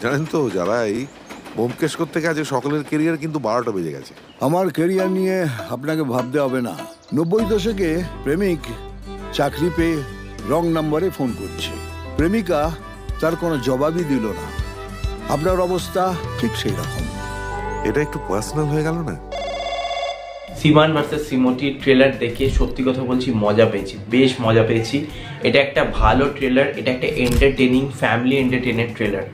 জানেন তো যারা এই ব্যোমকেশ করতে গেছে সকলের কেরিয়ার কিন্তু 12টা বেজে গেছে। আমার কেরিয়ার নিয়ে আপনাকে ভাবতে হবে না। 90 দশকে প্রেমিক চাকরি পেয়ে রং নাম্বারে ফোন করছে, প্রেমিকা তার কোনো জবাবই দিল না। আপনার অবস্থা ঠিক সেই রকম। এটা একটু পার্সোনাল হয়ে গেল না? সিমান ভার্সেস সিমোটির ট্রেলার দেখে সত্যি কথা বলছি মজা পেয়েছি, বেশ মজা পেয়েছি। এটা একটা ভালো ট্রেলার, এটা একটা এন্টারটেনিং ফ্যামিলি এন্টারটেইনার ট্রেলার।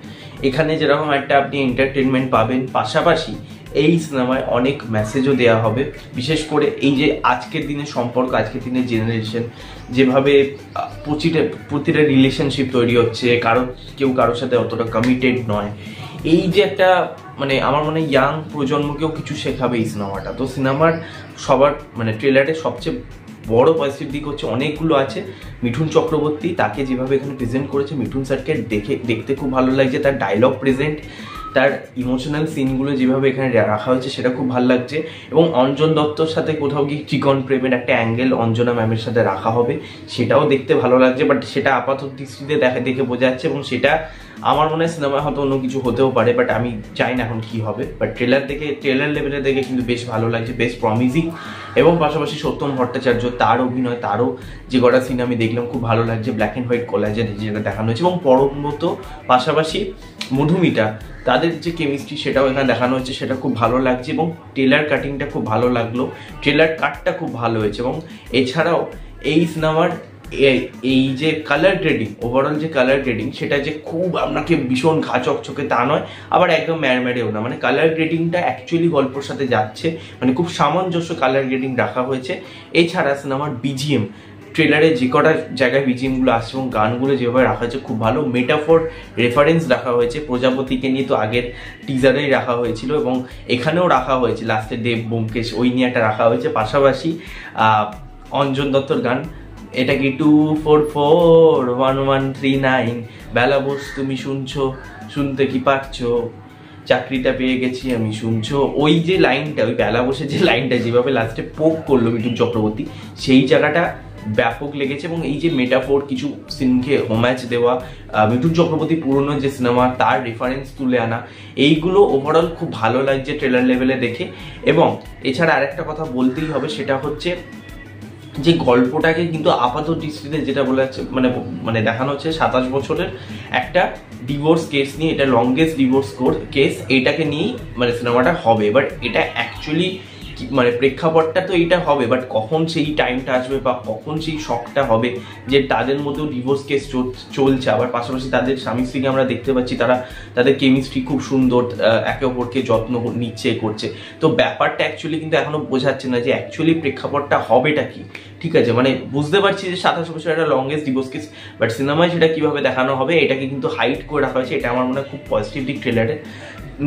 এখানে যেরকম একটা আপনি এন্টারটেনমেন্ট পাবেন, পাশাপাশি এই সিনেমায় অনেক মেসেজও দেওয়া হবে। বিশেষ করে এই যে আজকের দিনের সম্পর্ক, আজকের দিনের জেনারেশন যেভাবে প্রতিটা রিলেশনশিপ তৈরি হচ্ছে, কেউ কারোর সাথে অতটা কমিটেড নয়, এই যে একটা মানে আমার মনে হয় ইয়াং প্রজন্মকেও কিছু শেখাবে এই সিনেমাটা। তো সিনেমার সবার মানে ট্রেলারের সবচেয়ে বড় পজিটিভ দিক হচ্ছে অনেকগুলো আছে। মিঠুন চক্রবর্তী তাকে যেভাবে এখানে প্রেজেন্ট করেছে, মিঠুন স্যারকে দেখতে খুব ভালো লাগছে। তার ডায়লগ প্রেজেন্ট, তার ইমোশনাল সিনগুলো যেভাবে এখানে রাখা হয়েছে সেটা খুব ভালো লাগছে। এবং অঞ্জন দত্তর সাথে কোথাও গিয়ে চিকন প্রেমের একটা অ্যাঙ্গেল অঞ্জনা ম্যামের সাথে রাখা হবে, সেটাও দেখতে ভালো লাগছে। বাট সেটা আপাতত দৃষ্টিতে দেখে বোঝা যাচ্ছে, এবং সেটা আমার মনে হয় সিনেমায় হয়তো অন্য কিছু হতেও পারে, বাট আমি চাই না এখন কি হবে। বাট ট্রেলার লেভেলে দেখে কিন্তু বেশ ভালো লাগছে, বেশ প্রমিজিং। এবং পাশাপাশি সত্যম ভট্টাচার্য, তার অভিনয়, তারও যে কটা সিন আমি দেখলাম খুব ভালো লাগছে। ব্ল্যাক অ্যান্ড হোয়াইট কোলাজে যেটা দেখানো হয়েছে, এবং পরমব্রত পাশাপাশি মধুমিতা, তাদের যে কেমিস্ট্রি সেটাও এখানে দেখানো হচ্ছে, সেটা খুব ভালো লাগছে। এবং ট্রেলার কাটিংটা খুব ভালো লাগলো, ট্রেলার কাটটা খুব ভালো হয়েছে। এবং এছাড়াও এই সিনেমার এই যে কালার গ্রেডিং, ওভারঅল যে কালার গ্রেডিং, সেটা যে খুব আপনাকে ভীষণ ঘা চকচকে তা নয়, আবার একদম ম্যাড়ম্যাড়েও না। মানে কালার গ্রেডিংটা অ্যাকচুয়ালি গল্পের সাথে যাচ্ছে, মানে খুব সামঞ্জস্য কালার গ্রেডিং রাখা হয়েছে। এছাড়া সিনেমার বিজিএম, ট্রেলারে যে কটা জায়গায় বিজিএমগুলো আসছে এবং গানগুলো যেভাবে রাখা হয়েছে খুব ভালো। মেটাফোর রেফারেন্স রাখা হয়েছে, প্রজাপতিকে নিয়ে তো আগের টিজারেই রাখা হয়েছিল এবং এখানেও রাখা হয়েছে, লাস্টে দেব ব্যোমকেশ ওই নিয়ে একটা রাখা হয়েছে। পাশাপাশি অঞ্জন দত্তর গান, এটা কি 2441139, বেলা বোস তুমি শুনতে কি পাচ্ছো, চাকরিটা পেয়ে গেছি আমি শুনছো, ওই যে লাইনটা, ওই বেলা বসে যে লাইনটা যেভাবে লাস্টে পোক করলো মিঠুন চক্রবর্তী, সেই জায়গাটা ব্যাপক লেগেছে। এবং এই যে মেটাফোর কিছু সিনকে হোম্যাচ দেওয়া, মিঠুন চক্রবর্তী পুরনো যে সিনেমা তার রেফারেন্স তুলে আনা, এইগুলো ওভারঅল খুব ভালো লাগছে ট্রেলার লেভেলে দেখে। এবং এছাড়া আরেকটা কথা বলতেই হবে, সেটা হচ্ছে যে গল্পটাকে কিন্তু আপাত দৃষ্টিতে যেটা বলা যাচ্ছে মানে দেখানো হচ্ছে 27 বছরের একটা ডিভোর্স কেস নিয়ে, এটা লংগেস্ট ডিভোর্স কেস, এইটাকে নিয়েই মানে সিনেমাটা হবে। বাট এটা অ্যাকচুয়ালি মানে প্রেক্ষাপটটা তো এইটা হবে, বাট কখন সেই টাইমটা আসবে বা কখন সেই শখটা হবে যে তাদের মধ্যেও ডিভোর্স কেস চলছে, আবার পাশাপাশি তাদের স্বামী স্ত্রীকে আমরা দেখতে পাচ্ছি তাদের কেমিস্ট্রি খুব সুন্দর, একে অপরকে যত্ন নিচ্ছে করছে। তো ব্যাপারটা অ্যাকচুয়ালি কিন্তু এখনো বোঝাচ্ছে না যে অ্যাকচুয়ালি প্রেক্ষাপটটা হবেটা কি। ঠিক আছে, মানে বুঝতে পারছি যে 27 বছর একটা লংগেস্ট ডিভোর্স কেস, বাট সিনেমায় সেটা কিভাবে দেখানো হবে এটাকে কিন্তু হাইড করে রাখা হয়েছে। এটা আমার মনে হয় খুব পজিটিভ দিক ট্রেলারের।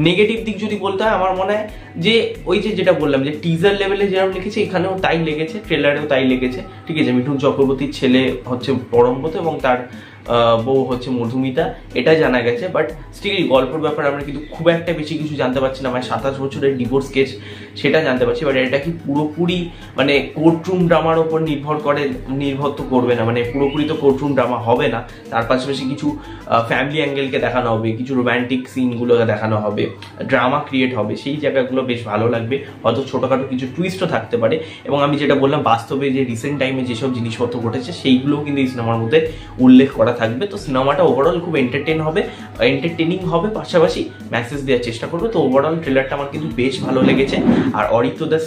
নেগেটিভ দিক যদি বলতে হয়, আমার মনে হয় যে ওই যেটা বললাম যে টিজার লেভেলে যেরকম লিখেছে এখানেও তাই লেগেছে, ট্রেলারেও তাই লেগেছে। ঠিক আছে, মিঠুন চক্রবর্তীর ছেলে হচ্ছে পরমব্রত এবং তার বউ হচ্ছে মধুমিতা, এটা জানা গেছে। বাট স্টিল গল্পের ব্যাপারে আমরা কিন্তু খুব একটা বেশি কিছু জানতে পারছি না। মানে 27 বছরের ডিভোর্স কেস সেটা জানতে পারছি, বাট এটা কি পুরোপুরি মানে কোর্টরুম ড্রামার ওপর নির্ভর তো করবে না, মানে পুরোপুরি তো কোর্টরুম ড্রামা হবে না। তার পাশাপাশি কিছু ফ্যামিলি অ্যাঙ্গেলকে দেখানো হবে, কিছু রোম্যান্টিক সিনগুলোকে দেখানো হবে, ড্রামা ক্রিয়েট হবে, সেই জায়গাগুলো বেশ ভালো লাগবে। হয়তো ছোটোখাটো কিছু টুইস্টও থাকতে পারে। এবং আমি যেটা বললাম, বাস্তবে যে রিসেন্ট টাইমে যেসব জিনিসপত্র ঘটেছে সেইগুলোও কিন্তু এই সিনেমার মধ্যে উল্লেখ করা থাকবে। তো সিনেমাটা ওভারঅল খুব এন্টারটেনিং হবে, পাশাপাশি মেসেজ দেওয়ার চেষ্টা করবে। তো ওভারঅল ট্রেলারটা আমার কিন্তু বেশ ভালো লেগেছে। আর অরিত্রদার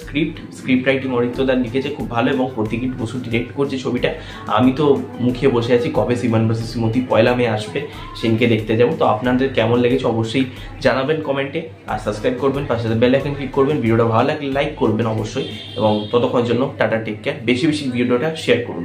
স্ক্রিপ্ট রাইটিং অরিত্রদার লিখেছে খুব ভালো, এবং প্রতীকীট বসু ডিরেক্ট করছে ছবিটা। আমি তো মুখিয়ে বসে আছি কবে সিমান ভার্সেস সিমোতি 1 মে আসবে, সেদিনকে দেখতে যাবো। তো আপনাদের কেমন লেগেছে অবশ্যই জানাবেন কমেন্টে, আর সাবস্ক্রাইব করবেন, পাশে বেল আইকন ক্লিক করবেন, ভিডিওটা ভালো লাগলে লাইক করবেন অবশ্যই। এবং ততক্ষণের জন্য টাটা, টেক কেয়ার, বেশি বেশি ভিডিওটা শেয়ার করুন।